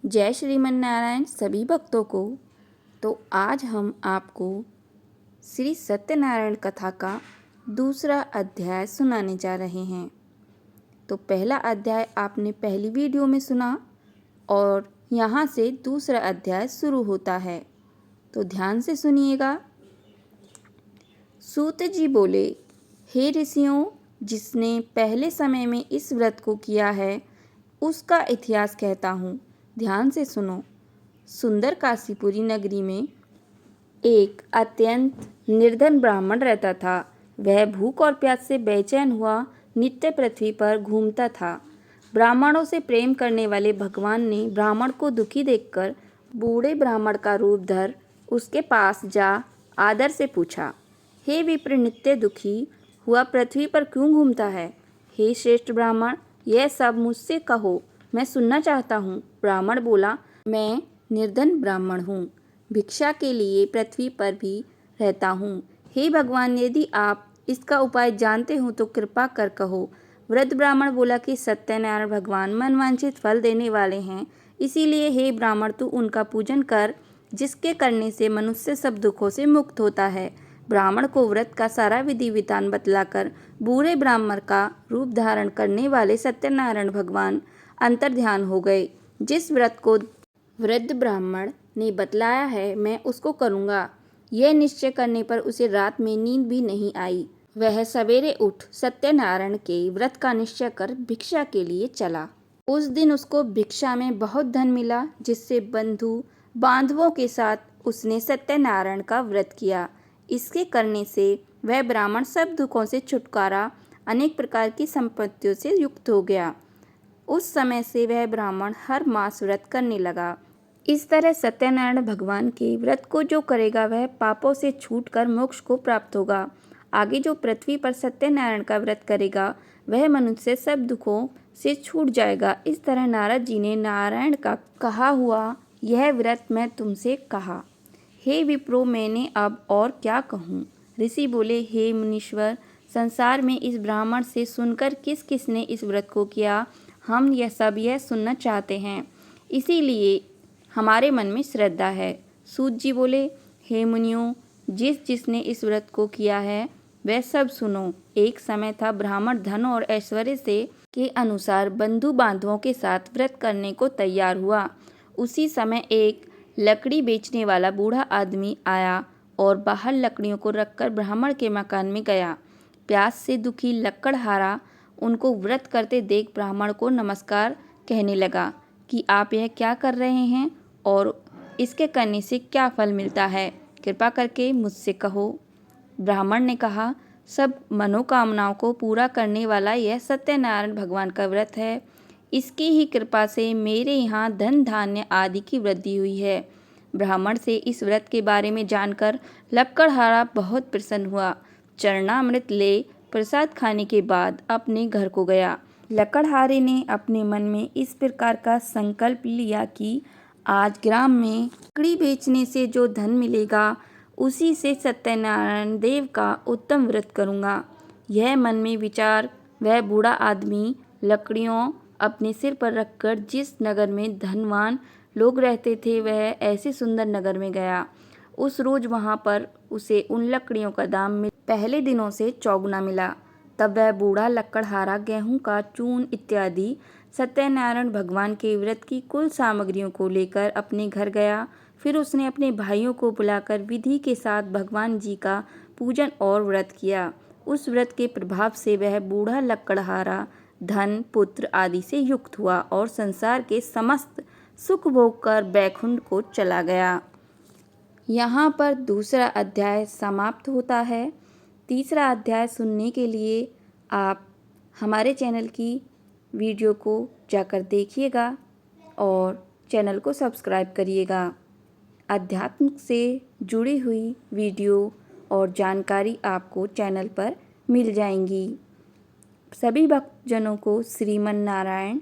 जय श्रीमन नारायण सभी भक्तों को। तो आज हम आपको श्री सत्यनारायण कथा का दूसरा अध्याय सुनाने जा रहे हैं। तो पहला अध्याय आपने पहली वीडियो में सुना और यहाँ से दूसरा अध्याय शुरू होता है, तो ध्यान से सुनिएगा। सूत जी बोले, हे ऋषियों, जिसने पहले समय में इस व्रत को किया है उसका इतिहास कहता हूँ, ध्यान से सुनो। सुंदर काशीपुरी नगरी में एक अत्यंत निर्धन ब्राह्मण रहता था। वह भूख और प्यास से बेचैन हुआ नित्य पृथ्वी पर घूमता था। ब्राह्मणों से प्रेम करने वाले भगवान ने ब्राह्मण को दुखी देखकर बूढ़े ब्राह्मण का रूप धर उसके पास जा आदर से पूछा, हे विप्र, नित्य दुखी हुआ पृथ्वी पर क्यों घूमता है? हे श्रेष्ठ ब्राह्मण, यह सब मुझसे कहो, मैं सुनना चाहता हूँ। ब्राह्मण बोला, मैं निर्धन ब्राह्मण हूँ, भिक्षा के लिए पृथ्वी पर भी रहता हूँ। हे भगवान, यदि आप इसका उपाय जानते हो तो कृपा कर कहो। वृद्ध ब्राह्मण बोला कि सत्यनारायण भगवान मनवांछित फल देने वाले हैं, इसीलिए हे ब्राह्मण, तू उनका पूजन कर, जिसके करने से मनुष्य सब दुखों से मुक्त होता है। ब्राह्मण को व्रत का सारा विधि विधान बतलाकर बूढ़े ब्राह्मण का रूप धारण करने वाले सत्यनारायण भगवान अंतर्ध्यान हो गए। जिस व्रत को वृद्ध ब्राह्मण ने बतलाया है मैं उसको करूँगा, यह निश्चय करने पर उसे रात में नींद भी नहीं आई। वह सवेरे उठ सत्यनारायण के व्रत का निश्चय कर भिक्षा के लिए चला। उस दिन उसको भिक्षा में बहुत धन मिला, जिससे बंधु बांधवों के साथ उसने सत्यनारायण का व्रत किया। इसके करने से वह ब्राह्मण सब दुखों से छुटकारा, अनेक प्रकार की संपत्तियों से युक्त हो गया। उस समय से वह ब्राह्मण हर मास व्रत करने लगा। इस तरह सत्यनारायण भगवान के व्रत को जो करेगा वह पापों से छूटकर मोक्ष को प्राप्त होगा। आगे जो पृथ्वी पर सत्यनारायण का व्रत करेगा वह मनुष्य सब दुखों से छूट जाएगा। इस तरह नारद जी ने नारायण का कहा हुआ यह व्रत मैं तुमसे कहा। हे विप्रो, मैंने अब और क्या कहूँ? ऋषि बोले, हे मुनीश्वर, संसार में इस ब्राह्मण से सुनकर किस किसने इस व्रत को किया, हम यह सुनना चाहते हैं, इसीलिए हमारे मन में श्रद्धा है। सूत जी बोले, हे मुनियों, जिसने इस व्रत को किया है वह सब सुनो। एक समय था, ब्राह्मण धन और ऐश्वर्य से के अनुसार बंधु बांधवों के साथ व्रत करने को तैयार हुआ। उसी समय एक लकड़ी बेचने वाला बूढ़ा आदमी आया और बाहर लकड़ियों को रखकर ब्राह्मण के मकान में गया। प्यास से दुखी लकड़हारा उनको व्रत करते देख ब्राह्मण को नमस्कार कहने लगा कि आप यह क्या कर रहे हैं और इसके करने से क्या फल मिलता है, कृपा करके मुझसे कहो। ब्राह्मण ने कहा, सब मनोकामनाओं को पूरा करने वाला यह सत्यनारायण भगवान का व्रत है। इसकी ही कृपा से मेरे यहाँ धन धान्य आदि की वृद्धि हुई है। ब्राह्मण से इस व्रत के बारे में जानकर लक्कड़हारा बहुत प्रसन्न हुआ। चरणामृत ले प्रसाद खाने के बाद अपने घर को गया। लकड़हारे ने अपने मन में इस प्रकार का संकल्प लिया कि आज ग्राम में लकड़ी बेचने से जो धन मिलेगा उसी से सत्यनारायण देव का उत्तम व्रत करूँगा। यह मन में विचार वह बूढ़ा आदमी लकड़ियों अपने सिर पर रखकर जिस नगर में धनवान लोग रहते थे वह ऐसे सुंदर नगर में गया। उस रोज वहाँ पर उसे उन लकड़ियों का दाम पहले दिनों से चौगुना मिला। तब वह बूढ़ा लकड़हारा गेहूं का चून इत्यादि सत्यनारायण भगवान के व्रत की कुल सामग्रियों को लेकर अपने घर गया। फिर उसने अपने भाइयों को बुलाकर विधि के साथ भगवान जी का पूजन और व्रत किया। उस व्रत के प्रभाव से वह बूढ़ा लकड़हारा धन, पुत्र आदि से युक्त हुआ और संसार के समस्त सुख भोग कर बैकुंठ को चला गया। यहाँ पर दूसरा अध्याय समाप्त होता है। तीसरा अध्याय सुनने के लिए आप हमारे चैनल की वीडियो को जाकर देखिएगा और चैनल को सब्सक्राइब करिएगा। अध्यात्म से जुड़ी हुई वीडियो और जानकारी आपको चैनल पर मिल जाएंगी। सभी भक्तजनों को श्रीमन नारायण